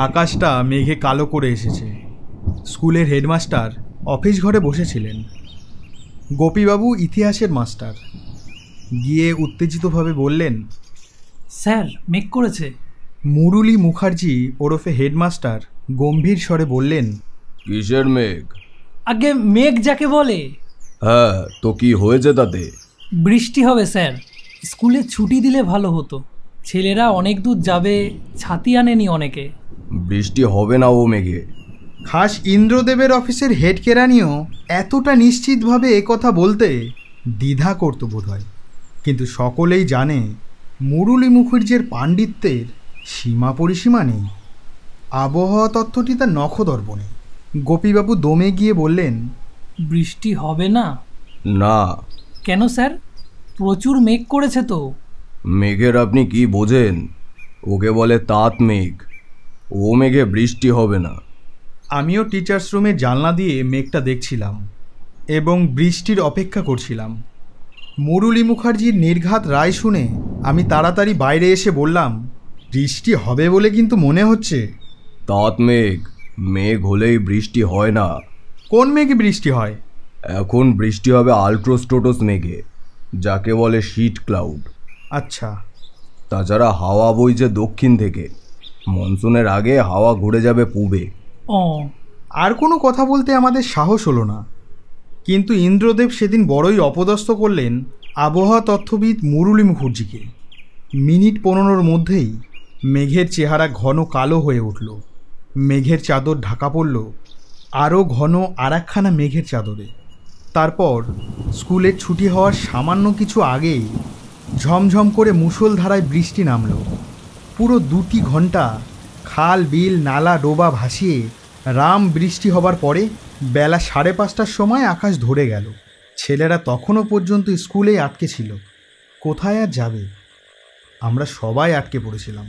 আকাশটা মেঘে কালো করে এসেছে। স্কুলের হেডমাস্টার অফিস ঘরে বসেছিলেন। গোপীবাবু ইতিহাসের মাস্টার গিয়ে উত্তেজিতভাবে বললেন, স্যার মেঘ করেছে। মুরলী মুখার্জি ওরফে হেডমাস্টার গম্ভীর স্বরে বললেন, কিসের মেঘ? আগে মেঘ যাকে বলে। হ্যাঁ, তো কি হয়েছে তাতে? বৃষ্টি হবে স্যার, স্কুলে ছুটি দিলে ভালো হতো। ছেলেরা অনেক দূর যাবে, ছাতি আনেনি অনেকে। বৃষ্টি হবে না ও মেঘে। খাস ইন্দ্রদেবের অফিসের হেড কেরানিও এতটা নিশ্চিতভাবে একথা বলতে দ্বিধা করত বোধহয়, কিন্তু সকলেই জানে মুরলী মুখার্জির পাণ্ডিত্যের সীমা পরিসীমা নেই। আবহাওয়া তত্ত্বটি তার নখদর্পণে। গোপীবাবু দমে গিয়ে বললেন, বৃষ্টি হবে না? না। কেন স্যার? প্রচুর মেঘ করেছে তো। মেঘের আপনি কি বোঝেন? ওকে বলে তাঁত মেঘ। ও মেঘে বৃষ্টি হবে না। আমিও টিচার্স রুমে জানলা দিয়ে মেঘটা দেখছিলাম এবং বৃষ্টির অপেক্ষা করছিলাম। মুরলী মুখার্জির নির্ঘাত রায় শুনে আমি তাড়াতাড়ি বাইরে এসে বললাম, বৃষ্টি হবে বলে কিন্তু মনে হচ্ছে। তাঁত মেঘ। মেঘ হলেই বৃষ্টি হয় না। কোন মেঘে বৃষ্টি হয়? এখন বৃষ্টি হবে আল্ট্রোস্টোটস মেঘে, যাকে বলে শিট ক্লাউড। আচ্ছা। তাছাড়া হাওয়া বইছে দক্ষিণ থেকে। মনসুনের আগে হাওয়া ঘুরে যাবে পূবে। ও, আর কোনো কথা বলতে আমাদের সাহস হলো না। কিন্তু ইন্দ্রদেব সেদিন বড়ই অপদস্থ করলেন আবহাওয়া তথ্যবিদ মুরলী মুখার্জিকে। মিনিট 15-র মধ্যেই মেঘের চেহারা ঘন কালো হয়ে উঠল। মেঘের চাদর ঢাকা পড়ল আরও ঘন আরেকখানা মেঘের চাদরে। তারপর স্কুলের ছুটি হওয়ার সামান্য কিছু আগেই ঝমঝম করে মুষলধারায় বৃষ্টি নামল। পুরো 2 ঘন্টা খাল বিল নালা ডোবা ভাসিয়ে রাম বৃষ্টি হবার পরে বেলা 5:30টার সময় আকাশ ধরে গেল। ছেলেরা তখনও পর্যন্ত স্কুলেই আটকে ছিল। কোথায় আর যাবে? আমরা সবাই আটকে পড়েছিলাম।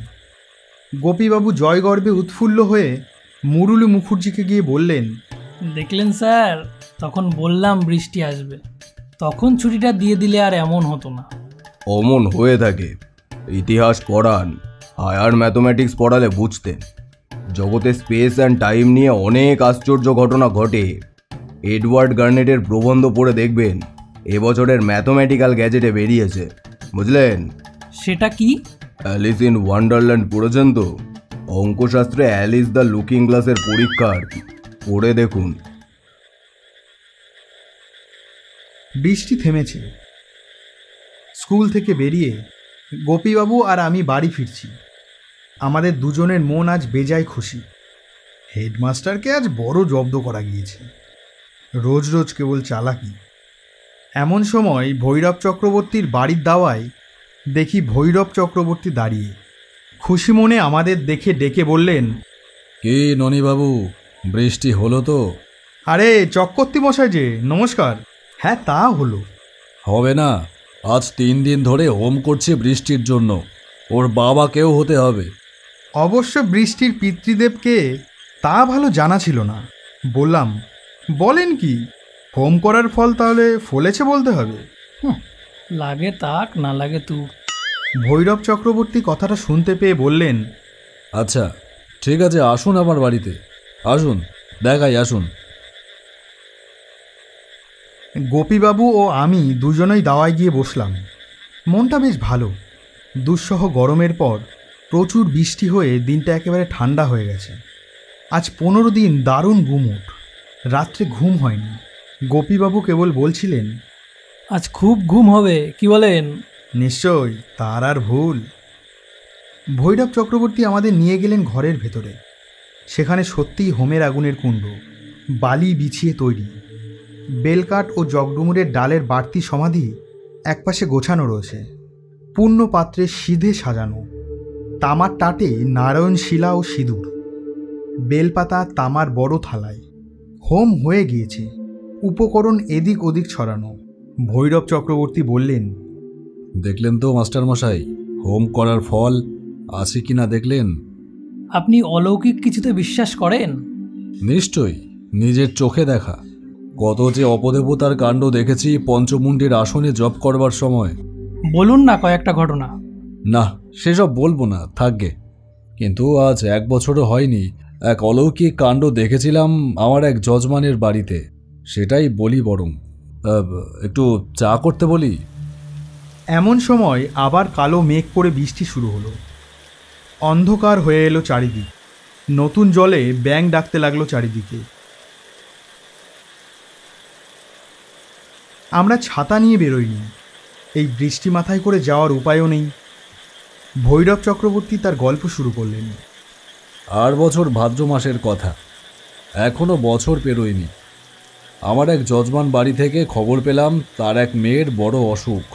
গোপীবাবু জয়গর্বে উৎফুল্ল হয়ে মুরলী মুখার্জিকে গিয়ে বললেন, দেখলেন স্যার, তখন বললাম বৃষ্টি আসবে। তখন ছুটিটা দিয়ে দিলে আর এমন হতো না। অমন হয়ে থাকে। ইতিহাস পড়ান, হায়ার ম্যাথমেটিক্স পড়ালে বুঝতেন। জগতে স্পেস অ্যান্ড টাইম নিয়ে অনেক আশ্চর্য ঘটনা ঘটে। এডওয়ার্ড গার্নেটের প্রবন্ধ পড়ে দেখবেন এবছরের ম্যাথমেটিক্যাল গ্যাজেটে বেরিয়েছে, বুঝলেন? সেটা কি? অ্যালিস ইন ওয়ান্ডারল্যান্ড পড়েছেন তো? অঙ্কশাস্ত্রে অ্যালিস দ্য লুকিং গ্লাসের পরীক্ষা আর কি, পড়ে দেখুন। বৃষ্টি থেমেছে। স্কুল থেকে বেরিয়ে গোপীবাবু আর আমি বাড়ি ফিরছি। আমাদের দুজনের মন আজ বেজায় খুশি। হেডমাস্টারকে আজ বড় জব্দ করা গিয়েছে। রোজ রোজ কেবল চালাকি। এমন সময় ভৈরব চক্রবর্তীর বাড়ির দাওয়ায় দেখি ভৈরব চক্রবর্তী দাঁড়িয়ে। খুশি মনে আমাদের দেখে ডেকে বললেন, কি ননীবাবু, বৃষ্টি হলো তো? আরে চক্রবর্তী মশাই যে, নমস্কার। হ্যাঁ, তা হলো। হবে না, আজ 3 দিন ধরে হোম করছে বৃষ্টির জন্য। ওর বাবাকেও হতে হবে। অবশ্য বৃষ্টির পিতৃদেবকে তা ভালো জানা ছিল না। বললাম, বলেন কি, হোম করার ফল তাহলে ফলেছে বলতে হবে? লাগে তাক, না লাগে তু। ভৈরব চক্রবর্তী কথাটা শুনতে পেয়ে বললেন, আচ্ছা ঠিক আছে, আসুন আমার বাড়িতে, আসুন দেখাই, আসুন। গোপীবাবু ও আমি দুজনেই দাওয়ায় গিয়ে বসলাম। মনটা বেশ ভালো। দুঃসহ গরমের পর প্রচুর বৃষ্টি হয়ে দিনটা একেবারে ঠান্ডা হয়ে গেছে। আজ 15 দিন দারুণ গুমোট। রাত্রে ঘুম হয়নি। গোপীবাবু কেবল বলছিলেন, আজ খুব ঘুম হবে, কি বলেন? নিশ্চয়, তার আর ভুল। ভৈরব চক্রবর্তী আমাদের নিয়ে গেলেন ঘরের ভেতরে। সেখানে সত্যিই হোমের আগুনের কুণ্ড, বালি বিছিয়ে তৈরি। বেলকাঠ ও জগডুমুরের ডালের বাড়তি সমাধি একপাশে গোছানো রয়েছে, পূর্ণ পাত্রে সিধে সাজানো। তামার টাটে নারায়ণ শিলা ও সিঁদুর, বেলপাতা তামার বড় থালায়। হোম হয়ে গিয়েছে, উপকরণ এদিক ওদিক ছড়ানো। ভৈরব চক্রবর্তী বললেন, দেখলেন তো মাস্টার মশাই, হোম করার ফল আছে কিনা দেখলেন? আপনি অলৌকিক কিছুতে বিশ্বাস করেন? নিশ্চয়ই, নিজের চোখে দেখা। কত যে অপদেবতার কাণ্ড দেখেছি পঞ্চমুণ্ডীর আসনে জপ করবার সময়। বলুন না কয়েকটা ঘটনা। না, সেসব বলবো না, থাকবে। কিন্তু আজ 1 বছরও হয়নি এক অলৌকিক কাণ্ড দেখেছিলাম আমার এক যজমানের বাড়িতে। সেটাই বলি বরং। আহ, একটু চা করতে বলি। এমন সময় আবার কালো মেঘ করে বৃষ্টি শুরু হলো। অন্ধকার হয়ে এলো চারিদিক। নতুন জলে ব্যাঙ ডাকতে লাগলো চারিদিকে। আমরা ছাতা নিয়ে বেরোইনি। এই বৃষ্টি মাথায় করে যাওয়ার উপায়ও নেই। ভৈরব চক্রবর্তী তার গল্প শুরু করলেন। 8 বছর ভাদ্র মাসের কথা, এখনো বছর পেরোয়নি। আমার এক যজমান বাড়ি থেকে খবর পেলাম তার এক মেয়ের বড় অসুখ।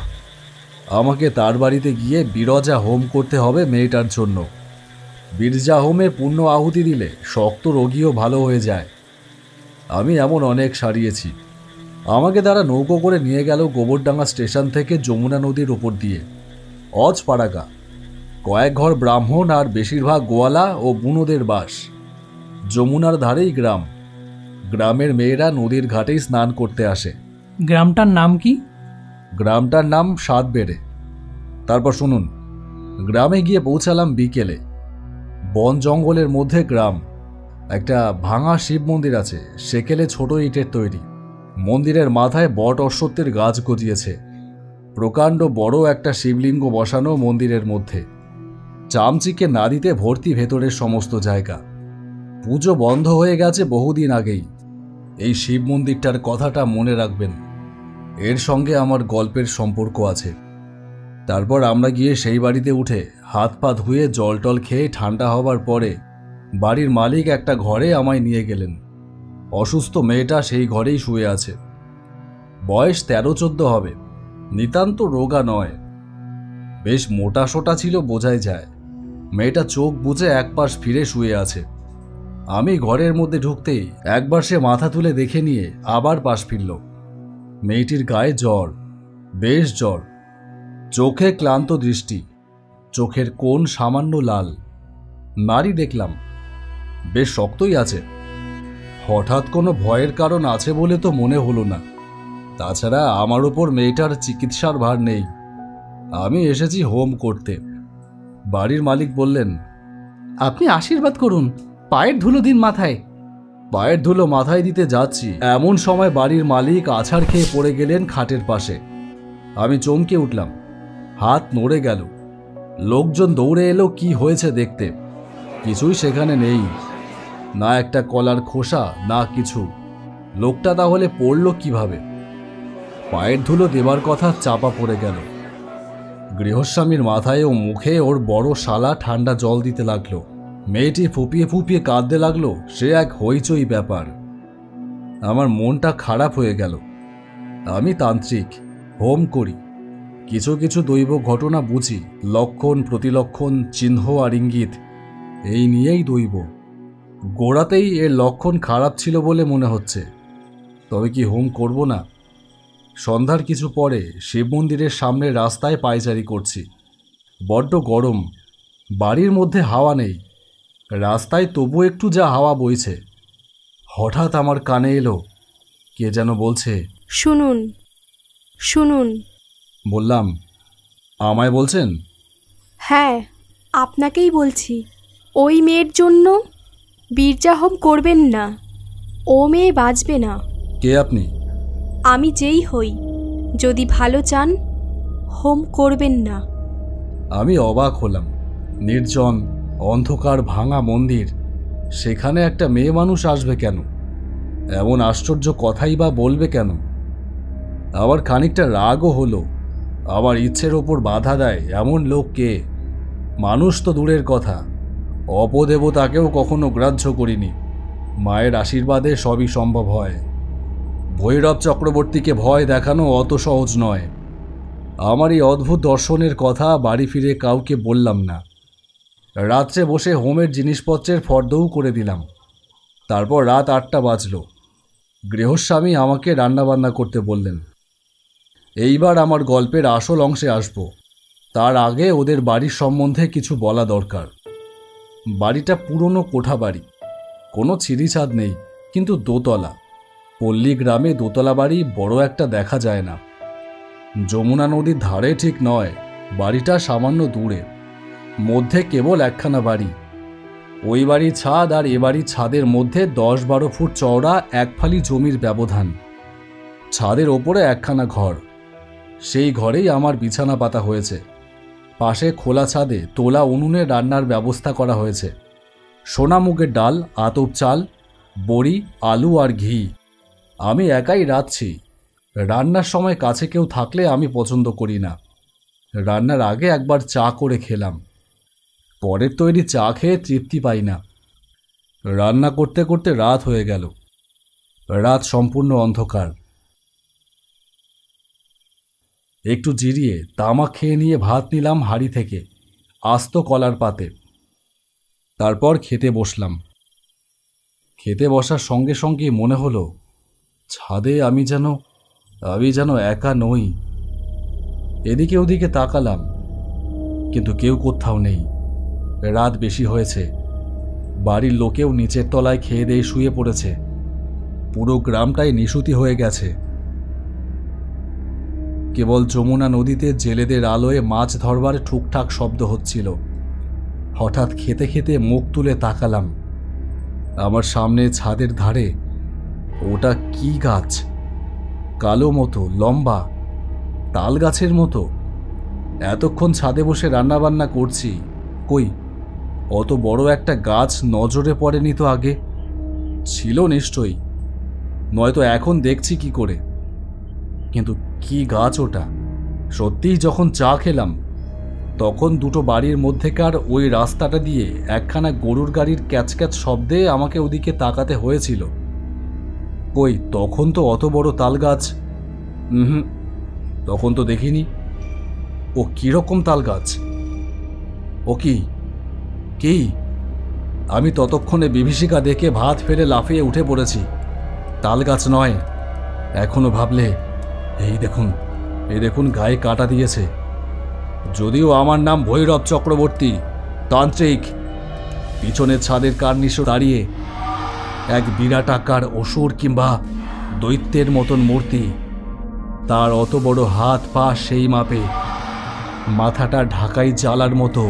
আমাকে তার বাড়িতে গিয়ে বিরজা হোম করতে হবে মেয়েটার জন্য। বিরজা হোমে পূর্ণ আহুতি দিলে শক্ত রোগীও ভালো হয়ে যায়। আমি এমন অনেক সারিয়েছি। আমাকে তারা নৌকো করে নিয়ে গেল গোবরডাঙ্গা স্টেশন থেকে যমুনা নদীর ওপর দিয়ে অজপাড়াগা। কয়েক ঘর ব্রাহ্মণ আর বেশিরভাগ গোয়ালা ও বুনোদের বাস। যমুনার ধারেই গ্রাম। গ্রামের মেয়েরা নদীর ঘাটেই স্নান করতে আসে। গ্রামটার নাম কি? গ্রামটার নাম সাতবেড়ে। তারপর শুনুন, গ্রামে গিয়ে পৌঁছালাম বিকেলে। বন জঙ্গলের মধ্যে গ্রাম। একটা ভাঙা শিব মন্দির আছে, সেকেলে ছোট ইটের তৈরি। মন্দিরের মাথায় বট অশ্বত্থের গাছ গজিয়েছে। প্রকাণ্ড বড় একটা শিবলিঙ্গ বসানো মন্দিরের মধ্যে। চামচিকে নারীতে ভর্তি ভেতরের সমস্ত জায়গা। পুজো বন্ধ হয়ে গেছে বহুদিন আগেই। এই শিব মন্দিরটার কথাটা মনে রাখবেন, এর সঙ্গে আমার গল্পের সম্পর্ক আছে। তারপর আমরা গিয়ে সেই বাড়িতে উঠে হাত পা ধুয়ে জল টল খেয়ে ঠান্ডা হবার পরে বাড়ির মালিক একটা ঘরে আমায় নিয়ে গেলেন। অসুস্থ মেয়েটা সেই ঘরেই শুয়ে আছে। বয়স 13-14 হবে। নিতান্ত রোগা নয়, বেশ মোটা সোটা ছিল, বোঝাই যায়। মেয়েটা চোখ বুজে এক পাশ ফিরে শুয়ে আছে। আমি ঘরের মধ্যে ঢুকতেই একবার সে মাথা তুলে দেখে নিয়ে আবার পাশ ফিরল। মেয়েটির গায়ে জ্বর, বেশ জ্বর। চোখে ক্লান্ত দৃষ্টি, চোখের কোণ সামান্য লাল। নাড়ি দেখলাম বেশ শক্তই আছে। হঠাৎ কোনো ভয়ের কারণ আছে বলে তো মনে হলো না। তাছাড়া আমার ওপর মেয়েটার চিকিৎসার ভার নেই। আমি এসেছি হোম করতে। বাড়ির মালিক বললেন, আপনি আশীর্বাদ করুন, পায়ের ধুলো দিন মাথায়। পায়ের ধুলো মাথায় দিতে যাচ্ছি, এমন সময় বাড়ির মালিক আছাড় খেয়ে পড়ে গেলেন খাটের পাশে। আমি চমকে উঠলাম, হাত নড়ে গেল। লোকজন দৌড়ে এলো কি হয়েছে দেখতে। কিছুই সেখানে নেই, না একটা কলার খোসা, না কিছু। লোকটা তাহলে পড়ল কিভাবে? পায়ের ধুলো দেবার কথা চাপা পড়ে গেল। গৃহস্বামীর মাথায় ও মুখে ওর বড় শালা ঠান্ডা জল দিতে লাগলো। মেয়েটি ফুপিয়ে ফুপিয়ে কাঁদতে লাগলো। সে এক হইচই ব্যাপার। আমার মনটা খারাপ হয়ে গেল। আমি তান্ত্রিক, হোম করি, কিছু কিছু দৈব ঘটনা বুঝি, লক্ষণ প্রতিলক্ষণ, চিহ্ন আর ইঙ্গিত, এই নিয়েই দৈব। গোড়াতেই এর লক্ষণ খারাপ ছিল বলে মনে হচ্ছে। তবে কি হোম করব না? সন্ধ্যার কিছু পরে শিব মন্দিরের সামনে রাস্তায় পায়চারি করছি। বড্ড গরম, বাড়ির মধ্যে হাওয়া নেই, রাস্তায় তবু একটু যা হাওয়া বইছে। হঠাৎ আমার কানে এলো কে যেন বলছে, শুনুন শুনুন। বললাম, আমায় বলছেন? হ্যাঁ, আপনাকেই বলছি। ওই মেয়ের জন্য বিরজা হোম করবেন না। ও মেয়ে বাঁচবে না। কে আপনি? আমি যেই হই, যদি ভালো চান হোম করবেন না। আমি অবাক হলাম। নির্জন অন্ধকার ভাঙা মন্দির, সেখানে একটা মেয়ে মানুষ আসবে কেন? এমন আশ্চর্য কথাই বা বলবে কেন? আবার খানিকটা রাগও হলো। আমার ইচ্ছের ওপর বাধা দেয় এমন লোক কে? মানুষ তো দূরের কথা, অপদেবতাকেও কখনো গ্রাহ্য করিনি। মায়ের আশীর্বাদে সবই সম্ভব হয়। ভৈরব চক্রবর্তীকে ভয় দেখানো অত সহজ নয়। আমার এই অদ্ভুত দর্শনের কথা বাড়ি ফিরে কাউকে বললাম না। রাত্রে বসে হোমের জিনিসপত্রের ফর্দও করে দিলাম। তারপর রাত 8টা বাজল। গৃহস্বামী আমাকে রান্নাবান্না করতে বললেন। এইবার আমার গল্পের আসল অংশে আসব। তার আগে ওদের বাড়ির সম্বন্ধে কিছু বলা দরকার। বাড়িটা পুরনো কোঠা বাড়ি, কোনো ছিঁড়ি ছাদ নেই, কিন্তু দোতলা। পল্লী গ্রামে দোতলা বাড়ি বড় একটা দেখা যায় না। যমুনা নদীর ধারে ঠিক নয়, বাড়িটা সামান্য দূরে। মধ্যে কেবল একখানা বাড়ি, ওই বাড়ির ছাদ আর এ বাড়ির ছাদের মধ্যে 10-12 ফুট চওড়া এক ফালি জমির ব্যবধান। ছাদের ওপরে একখানা ঘর, সেই ঘরেই আমার বিছানা পাতা হয়েছে। পাশে খোলা ছাদে তোলা উনুনে রান্নার ব্যবস্থা করা হয়েছে। সোনা মুগের ডাল, আতপ চাল, বড়ি, আলু আর ঘি। আমি একাই রাঁধছি। রান্নার সময় কাছে কেউ থাকলে আমি পছন্দ করি না। রান্নার আগে একবার চা করে খেলাম, পরের তৈরি চা খেয়ে তৃপ্তি পাই না। রান্না করতে করতে রাত হয়ে গেল। রাত সম্পূর্ণ অন্ধকার। একটু জিরিয়ে তামাক খেয়ে নিয়ে ভাত নিলাম হাঁড়ি থেকে, আস্ত কলার পাতে। তারপর খেতে বসলাম। খেতে বসার সঙ্গে সঙ্গে মনে হলো ছাদে আমি যেন একা নই। এদিকে ওদিকে তাকালাম, কিন্তু কেউ কোথাও নেই। রাত বেশি হয়েছে। বাড়ির লোকেও নিচের তলায় খেয়ে দিয়ে শুয়ে পড়েছে। পুরো গ্রামটাই নিশুতি হয়ে গেছে। কেবল যমুনা নদীতে জেলেদের আলোয় মাছ ধরবার ঠুকঠাক শব্দ হচ্ছিল। হঠাৎ খেতে খেতে মুখ তুলে তাকালাম। আমার সামনে ছাদের ধারে ওটা কি গাছ? কালো মতো, লম্বা, তাল গাছের মতো। এতক্ষণ ছাদে বসে রান্নাবান্না করছি, কই অত বড় একটা গাছ নজরে পড়েনি তো আগে। ছিল নিশ্চয়ই, নয়তো এখন দেখছি কি করে। কিন্তু কি গাছ ওটা? সত্যিই যখন চা খেলাম তখন দুটো বাড়ির মধ্যেকার ওই রাস্তাটা দিয়ে একখানা গরুর গাড়ির ক্যাচক্যাচ শব্দে আমাকে ওদিকে তাকাতে হয়েছিল। কই তখন তো অত বড় তাল গাছ তখন তো দেখিনি। ও কিরকম তাল গাছ? ও কি? আমি ততক্ষণে বিভীষিকা দেখে ভাত ফেলে লাফিয়ে উঠে পড়েছি। তাল গাছ নয়। এখনো ভাবলে এই দেখুন গায়ে কাটা দিয়েছে। যদিও আমার নাম ভৈরব চক্রবর্তী, তান্ত্রিক। পিছনের ছাদের কার্নিশে দাঁড়িয়ে এক বিরাট আকার অসুর কিংবা দৈত্যের মতন মূর্তি। তার অত বড় হাত পা সেই মাপে, মাথাটা ঢাকাই জ্বালার মতো,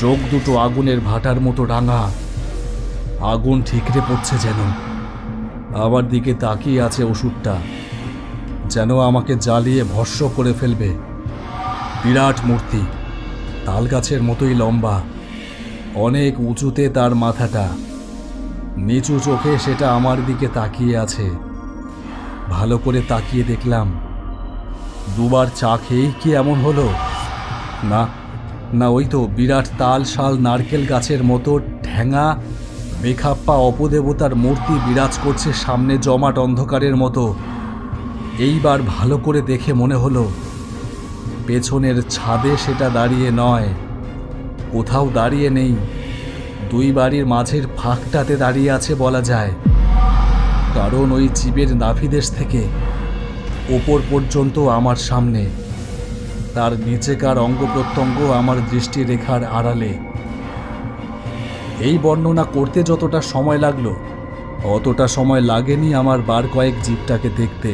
চোখ দুটো আগুনের ভাটার মতো রাঙা। আগুন ঠিকরে পড়ছে যেন। আমার দিকে তাকিয়ে আছে অসুরটা, যেন আমাকে জ্বালিয়ে ভস্ম করে ফেলবে। বিরাট মূর্তি, তাল গাছের মতোই লম্বা, অনেক উঁচুতে তার মাথাটা। নিচু চোখে সেটা আমার দিকে তাকিয়ে আছে। ভালো করে তাকিয়ে দেখলাম, দুবার চা খেয়েই কি এমন হলো? না, ওই তো বিরাট তাল শাল নারকেল গাছের মতো ঠ্যাঙা বেখাপ্পা অপদেবতার মূর্তি বিরাজ করছে সামনে জমাট অন্ধকারের মতো। এইবার ভালো করে দেখে মনে হলো পেছনের ছাদে সেটা দাঁড়িয়ে নয়, কোথাও দাঁড়িয়ে নেই, দুই বাড়ির মাঝের ফাঁকটাতে দাঁড়িয়ে আছে বলা যায়। কারণ ওই জীবের নাভিদেশ থেকে ওপর পর্যন্ত আমার সামনে, তার নিচেকার অঙ্গ প্রত্যঙ্গ আমার দৃষ্টিরেখার আড়ালে। এই বর্ণনা করতে যতটা সময় লাগলো অতটা সময় লাগেনি আমার বার কয়েক জীবটাকে দেখতে।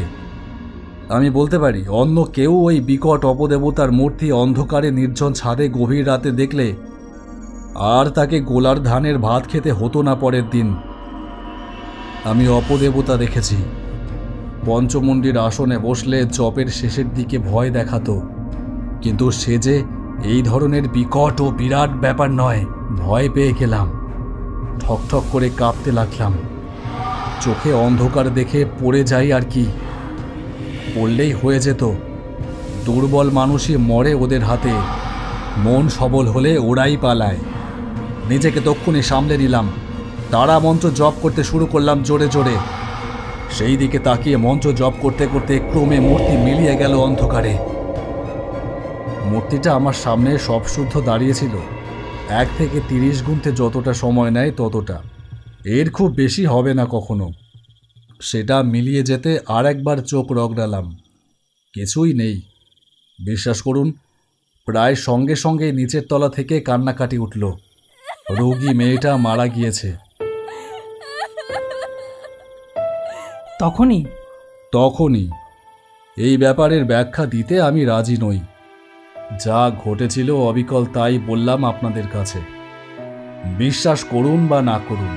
আমি বলতে পারি অন্য কেউ ওই বিকট অপদেবতার মূর্তি অন্ধকারে নির্জন ছাদে গভীর রাতে দেখলে আর তাকে গোলার ধানের ভাত খেতে হতো না পরের দিন। আমি অপদেবতা দেখেছি। পঞ্চমুণ্ডির আসনে বসলে জপের শেষের দিকে ভয় দেখাতো, কিন্তু সে যে এই ধরনের বিকট ও বিরাট ব্যাপার নয়। ভয় পেয়ে গেলাম, ঠকঠক করে কাঁপতে লাগলাম। চোখে অন্ধকার দেখে পড়ে যাই আর কি, পড়লেই হয়ে যেত। দুর্বল মানুষই মরে ওদের হাতে, মন সবল হলে ওরাই পালায়। নিজেকে তক্ষুনি সামলে নিলাম, তারা মন্ত্র জপ করতে শুরু করলাম জোরে জোরে। সেই দিকে তাকিয়ে মন্ত্র জপ করতে করতে ক্রমে মূর্তি মিলিয়ে গেল অন্ধকারে। মূর্তিটা আমার সামনে সব শুদ্ধ দাঁড়িয়েছিল। 1 থেকে 30 গুনতে যতটা সময় নেয় ততটা, এর খুব বেশি হবে না কখনো। সেটা মিলিয়ে যেতে আর একবার চোখ রগড়ালাম, কিছুই নেই। বিশ্বাস করুন, প্রায় সঙ্গে সঙ্গে নিচের তলা থেকে কান্নাকাটি উঠল। রোগী মেয়েটা মারা গিয়েছে। তখনই এই ব্যাপারের ব্যাখ্যা দিতে আমি রাজি নই। যা ঘটেছিল অবিকল তাই বললাম আপনাদের কাছে। বিশ্বাস করুন বা না করুন।